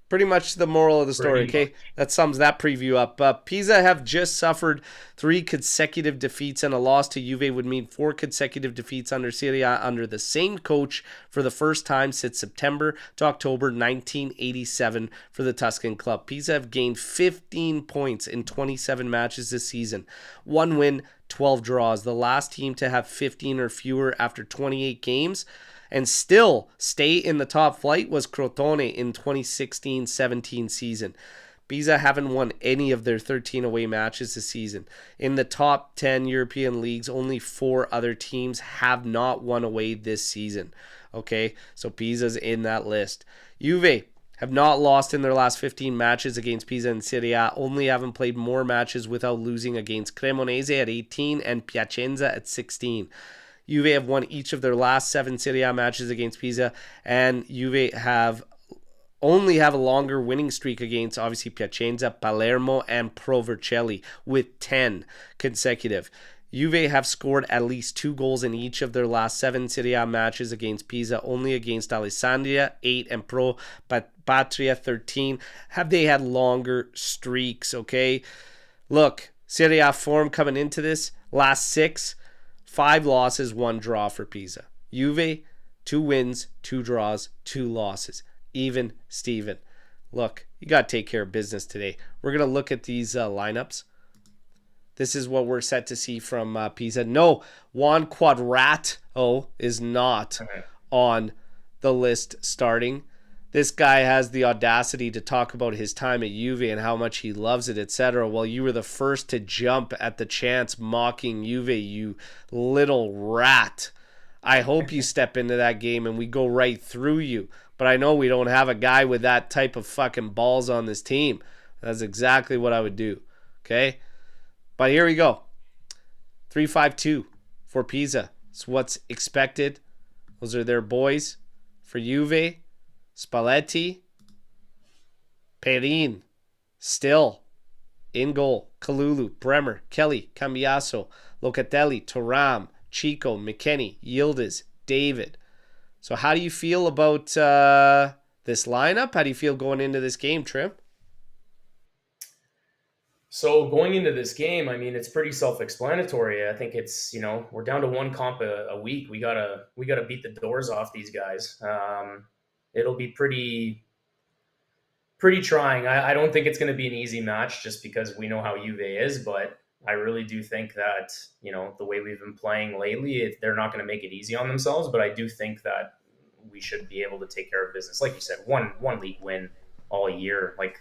Pretty much the moral of the story, okay? That sums that preview up. Pisa have just suffered 3 consecutive defeats, and a loss to Juve would mean 4 consecutive defeats under Serie A under the same coach for the first time since September to October 1987 for the Tuscan club. Pisa have gained 15 points in 27 matches this season. 1 win, 12 draws. The last team to have 15 or fewer after 28 games and still stay in the top flight was Crotone in 2016-17 season. Pisa haven't won any of their 13 away matches this season. In the top 10 European leagues, only 4 other teams have not won away this season. Okay, so Pisa's in that list. Juve have not lost in their last 15 matches against Pisa and Serie A, only haven't played more matches without losing against Cremonese at 18 and Piacenza at 16. Juve have won each of their last 7 Serie A matches against Pisa, and Juve only have a longer winning streak against, obviously, Piacenza, Palermo, and Pro Vercelli with 10 consecutive. Juve have scored at least 2 goals in each of their last 7 Serie A matches against Pisa, only against Alessandria, 8, and Pro Patria, 13. Have they had longer streaks, okay? Look, Serie A form coming into this, last 6, 5 losses, 1 draw for Pisa. Juve, 2 wins, 2 draws, 2 losses. Even Steven. Look, you got to take care of business today. We're going to look at these lineups. This is what we're set to see from Pisa. No, Juan Cuadrado is not on the list starting. This guy has the audacity to talk about his time at Juve and how much he loves it, etc. Well, you were the first to jump at the chance mocking Juve, you little rat. I hope you step into that game and we go right through you. But I know we don't have a guy with that type of fucking balls on this team. That's exactly what I would do. Okay? But here we go. 3-5-2 for Pisa. It's what's expected. Those are their boys. For Juve, Spalletti, Perin, still in goal. Kalulu, Bremer, Kelly, Cambiaso, Locatelli, Thuram, Chico, McKennie, Yildiz, David. So how do you feel about this lineup? How do you feel going into this game, Trim? So going into this game, I mean, it's pretty self-explanatory. I think it's, we're down to 1 comp a week. We gotta beat the doors off these guys. It'll be pretty trying. I don't think it's going to be an easy match just because we know how Juve is, but I really do think that, the way we've been playing lately, they're not going to make it easy on themselves, but I do think that we should be able to take care of business. Like you said, one league win all year. Like,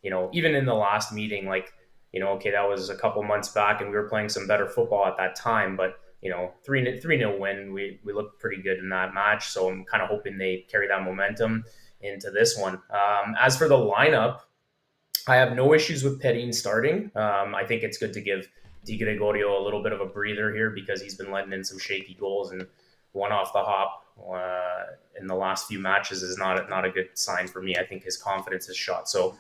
even in the last meeting, like, okay, that was a couple months back and we were playing some better football at that time, but 3-0 win. We looked pretty good in that match, so I'm kind of hoping they carry that momentum into this one. As for the lineup, I have no issues with Perin starting. I think it's good to give Di Gregorio a little bit of a breather here because he's been letting in some shaky goals, and one off the hop in the last few matches is not a good sign for me. I think his confidence is shot. So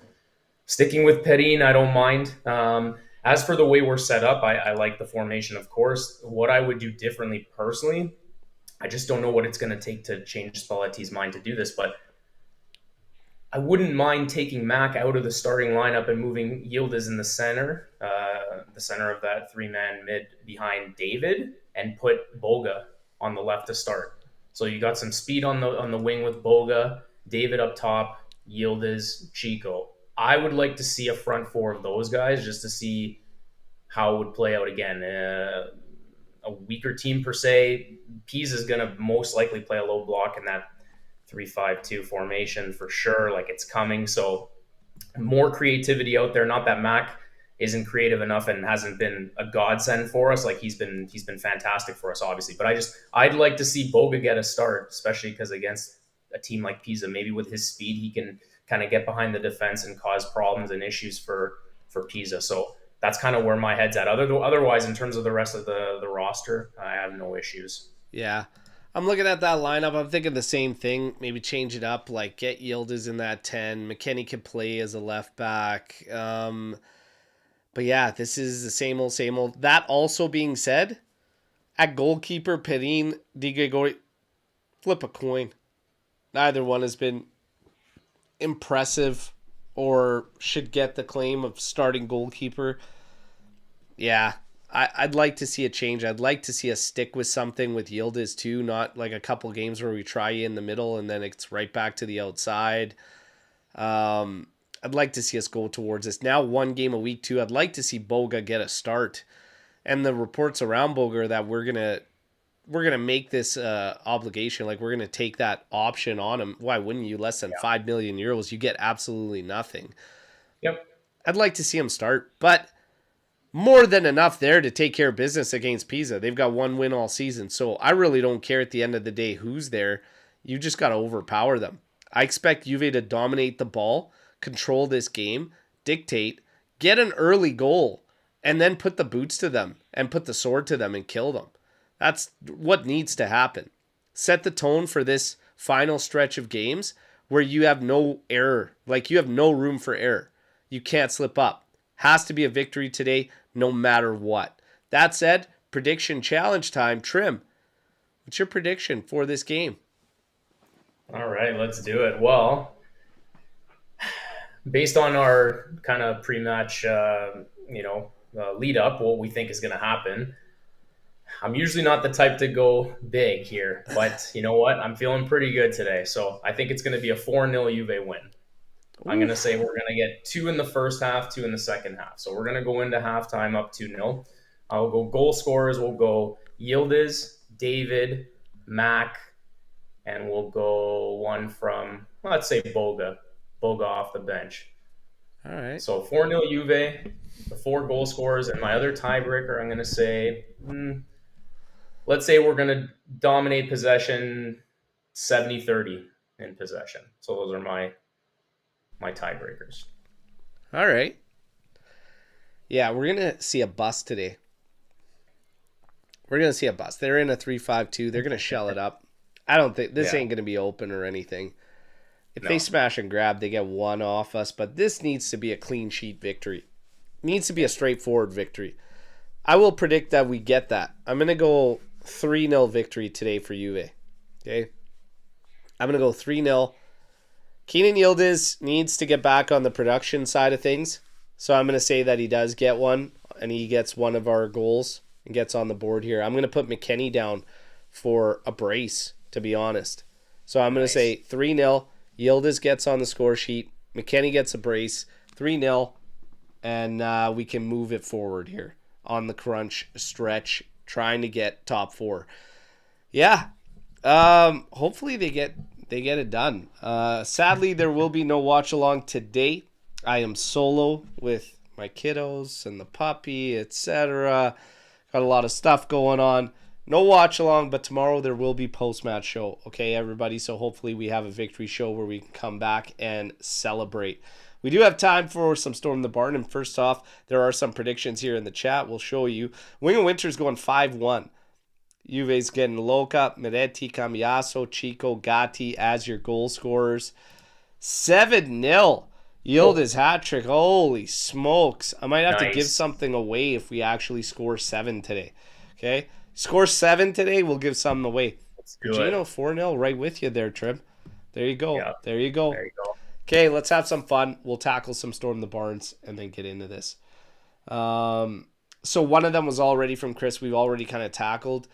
sticking with Perin, I don't mind. As for the way we're set up, I like the formation, of course. What I would do differently personally, I just don't know what it's going to take to change Spalletti's mind to do this, but I wouldn't mind taking Mac out of the starting lineup and moving Yildiz in the center of that three-man mid behind David, and put Boga on the left to start. So you got some speed on the wing with Boga, David up top, Yildiz, Chico. I would like to see a front four of those guys just to see how it would play out again. A weaker team per se. Pisa is going to most likely play a low block in that 3-5-2 formation for sure. Like, it's coming. So more creativity out there. Not that Mac isn't creative enough and hasn't been a godsend for us. Like, he's been fantastic for us, obviously. But I'd like to see Boga get a start, especially because against a team like Pisa, maybe with his speed, he can kind of get behind the defense and cause problems and issues for Pisa. So that's kind of where my head's at. Otherwise, in terms of the rest of the roster, I have no issues. Yeah. I'm looking at that lineup. I'm thinking the same thing. Maybe change it up, like get Yildiz in that 10. McKennie can play as a left back. But yeah, this is the same old. That also being said, at goalkeeper, Perin, Di Gregorio, flip a coin. Neither one has been impressive or should get the claim of starting goalkeeper. Yeah, I'd like to see a change. I'd like to see us stick with something with Yildiz too, not like a couple games where we try you in the middle and then it's right back to the outside. I'd like to see us go towards this. Now 1 game a week too. I'd like to see Boga get a start. And the reports around Boga are that we're gonna make this obligation. Like, we're gonna take that option on him. Why wouldn't you? Less than 5 million euros, you get absolutely nothing. Yep. I'd like to see him start, but more than enough there to take care of business against Pisa. They've got 1 win all season, so I really don't care at the end of the day who's there. You just got to overpower them. I expect Juve to dominate the ball, control this game, dictate, get an early goal, and then put the boots to them and put the sword to them and kill them. That's what needs to happen. Set the tone for this final stretch of games where you have no error. Like, you have no room for error. You can't slip up. Has to be a victory today, no matter what. That said, prediction challenge time. Trim, what's your prediction for this game? All right, let's do it. Well, based on our kind of pre-match, lead up, what we think is going to happen, I'm usually not the type to go big here, but you know what? I'm feeling pretty good today. So I think it's going to be a 4-0 Juve win. I'm going to say we're going to get 2 in the first half, 2 in the second half. So we're going to go into halftime up 2-0. I'll go goal scorers. We'll go Yildiz, David, Mac, and we'll go one from, let's say, Boga off the bench. All right. So 4-0 Juve, the 4 goal scorers, and my other tiebreaker, I'm going to say, let's say we're going to dominate possession 70-30 in possession. So those are my tiebreakers. All right. Yeah, we're going to see a bust today. We're going to see a bust. They're in a 3-5-2. They're going to shell it up. I don't think this ain't going to be open or anything. If they smash and grab, they get 1 off us, but this needs to be a clean sheet victory. Needs to be a straightforward victory. I will predict that we get that. I'm going to go 3-0 victory today for Juve. Okay? I'm going to go 3-0. Kenan Yildiz needs to get back on the production side of things. So I'm going to say that he does get one, and he gets one of our goals and gets on the board here. I'm going to put McKennie down for a brace, to be honest. So I'm going to say 3-0. Yildiz gets on the score sheet. McKennie gets a brace. 3-0. And we can move it forward here on the crunch stretch, trying to get top 4. Yeah. Hopefully they get it done. Sadly, there will be no watch along today. I am solo with my kiddos and the puppy, etc. Got a lot of stuff going on. No watch along, but tomorrow there will be post-match show. Okay, everybody? So hopefully we have a victory show where we can come back and celebrate. We do have time for some Storm the Barn. And first off, there are some predictions here in the chat. We'll show you. Wing and Winter's going 5-1. Juve's getting Loca, Meretti, Cambiaso, Chico, Gatti as your goal scorers. 7-0. Yildiz hat trick. Holy smokes. I might have to give something away if we actually score 7 today. Okay? Score 7 today, we'll give something away. Gino, 4-0, right with you there, Trim. There you go. Yeah. There you go. Okay, let's have some fun. We'll tackle some Storm the Barns and then get into this. So one of them was already from Chris. We've already kind of tackled.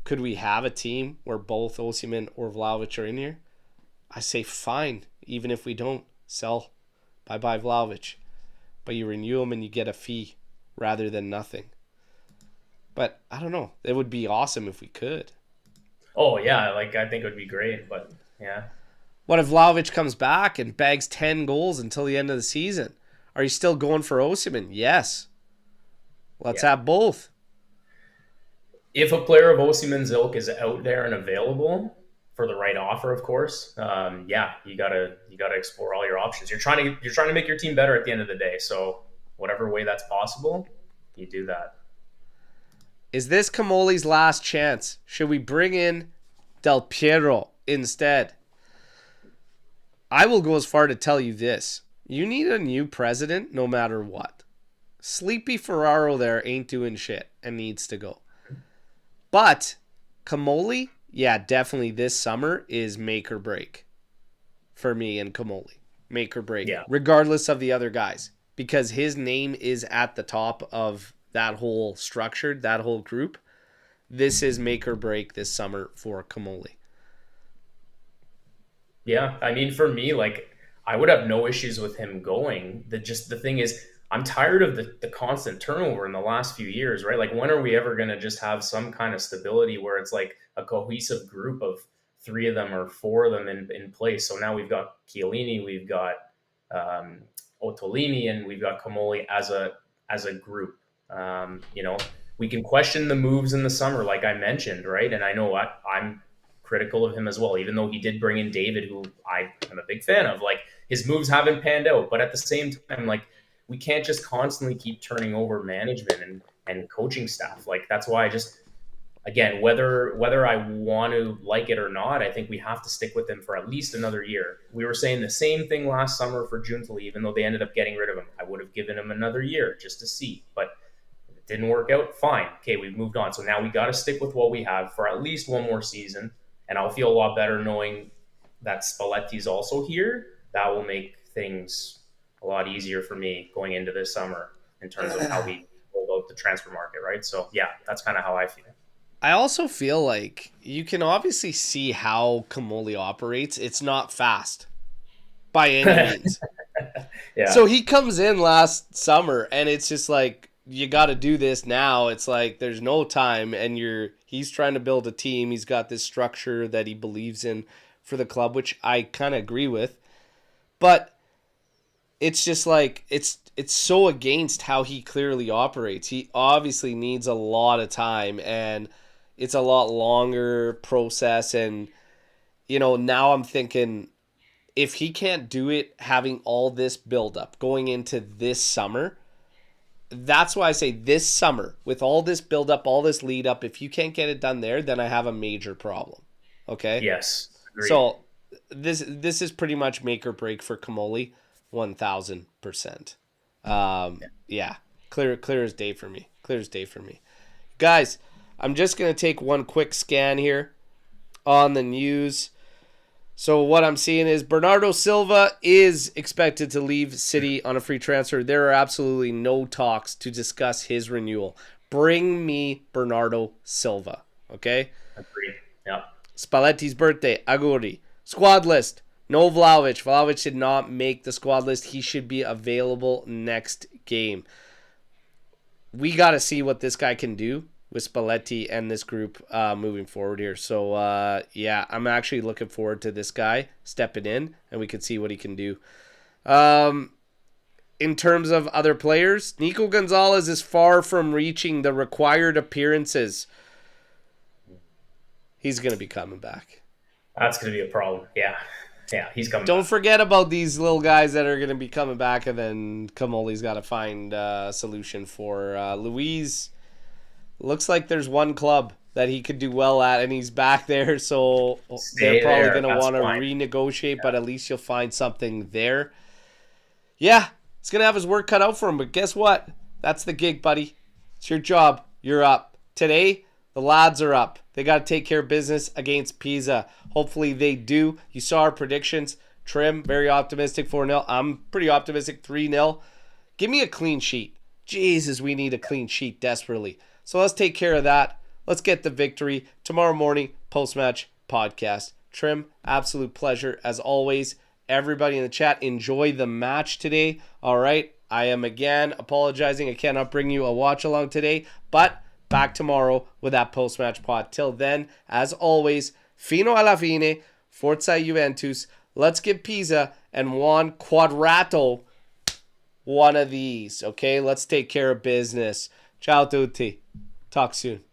Could we have a team where both Osimhen or Vlahovic are in here? I say fine, even if we don't. Sell. Bye-bye Vlahovic. But you renew him and you get a fee rather than nothing. But I don't know. It would be awesome if we could. Oh, yeah. I think it would be great. But, yeah. What if Vlahovic comes back and bags 10 goals until the end of the season? Are you still going for Osimhen? Yes. Let's have both. If a player of Osimhen's ilk is out there and available for the right offer, of course, you gotta explore all your options. You're trying to make your team better at the end of the day. So whatever way that's possible, you do that. Is this Camoli's last chance? Should we bring in Del Piero instead? I will go as far to tell you this. You need a new president no matter what. Sleepy Ferraro there ain't doing shit and needs to go. But Camoli, yeah, definitely this summer is make or break for me and Camoli. Make or break, regardless of the other guys. Because his name is at the top of that whole structure, that whole group. This is make or break this summer for Camoli. Yeah, I mean, for me, I would have no issues with him going. The thing is, I'm tired of the constant turnover in the last few years, right? When are we ever going to just have some kind of stability where it's like a cohesive group of 3 of them or 4 of them in place? So now we've got Chiellini, we've got Ottolini, and we've got Camoli as a group. We can question the moves in the summer, like I mentioned, right? And I know I'm critical of him as well, even though he did bring in David, who I am a big fan of. His moves haven't panned out, but at the same time, we can't just constantly keep turning over management and coaching staff. That's why I just, again, whether I want to like it or not, I think we have to stick with him for at least another year. We were saying the same thing last summer for Giuntoli, even though they ended up getting rid of him. I would have given him another year just to see, but if it didn't work out, fine. Okay, we've moved on. So now we got to stick with what we have for at least one more season, and I'll feel a lot better knowing that Spalletti's also here. That will make things a lot easier for me going into this summer in terms of how we roll out the transfer market, right? So, yeah, that's kind of how I feel. I also feel like you can obviously see how Camoli operates. It's not fast by any means. Yeah. So he comes in last summer, and it's just you got to do this now. It's there's no time, and he's trying to build a team. He's got this structure that he believes in for the club, which I kind of agree with. But it's just it's so against how he clearly operates. He obviously needs a lot of time, and it's a lot longer process. And, now I'm thinking if he can't do it having all this buildup going into this summer, that's why I say this summer, with all this buildup, all this lead up, if you can't get it done there, then I have a major problem. Okay? Yes. Agreed. So this is pretty much make or break for Camoli. 1,000%. Yeah. Clear as day for me. Guys, I'm just going to take one quick scan here on the news. So what I'm seeing is Bernardo Silva is expected to leave City on a free transfer. There are absolutely no talks to discuss his renewal. Bring me Bernardo Silva. Okay? Agreed. Yeah. Spalletti's birthday. Aguri. Squad list. No Vlahovic. Vlahovic did not make the squad list. He should be available next game. We got to see what this guy can do with Spalletti and this group moving forward here. So, I'm actually looking forward to this guy stepping in, and we can see what he can do. In terms of other players, Nico Gonzalez is far from reaching the required appearances He's going to be coming back. That's going to be a problem. Yeah. Yeah, he's coming Don't back. forget about these little guys that are going to be coming back, and then Camoli's got to find a solution for Luis. Looks like there's one club that he could do well at, and he's back there, so they're probably going to want to renegotiate, but at least you'll find something there. Yeah, he's going to have his work cut out for him, but guess what? That's the gig, buddy. It's your job. You're up. Today, the lads are up. They got to take care of business against Pisa. Hopefully they do. You saw our predictions. Trim, very optimistic 4-0. I'm pretty optimistic 3-0. Give me a clean sheet. Jesus, we need a clean sheet desperately. So let's take care of that. Let's get the victory. Tomorrow morning, post-match podcast. Trim, absolute pleasure as always. Everybody in the chat, enjoy the match today. All right. I am again apologizing. I cannot bring you a watch along today, but back tomorrow with that post-match pod. Till then, as always, fino alla fine, forza Juventus. Let's give Pisa and Juan Quadrato one of these, okay? Let's take care of business. Ciao tutti. Talk soon.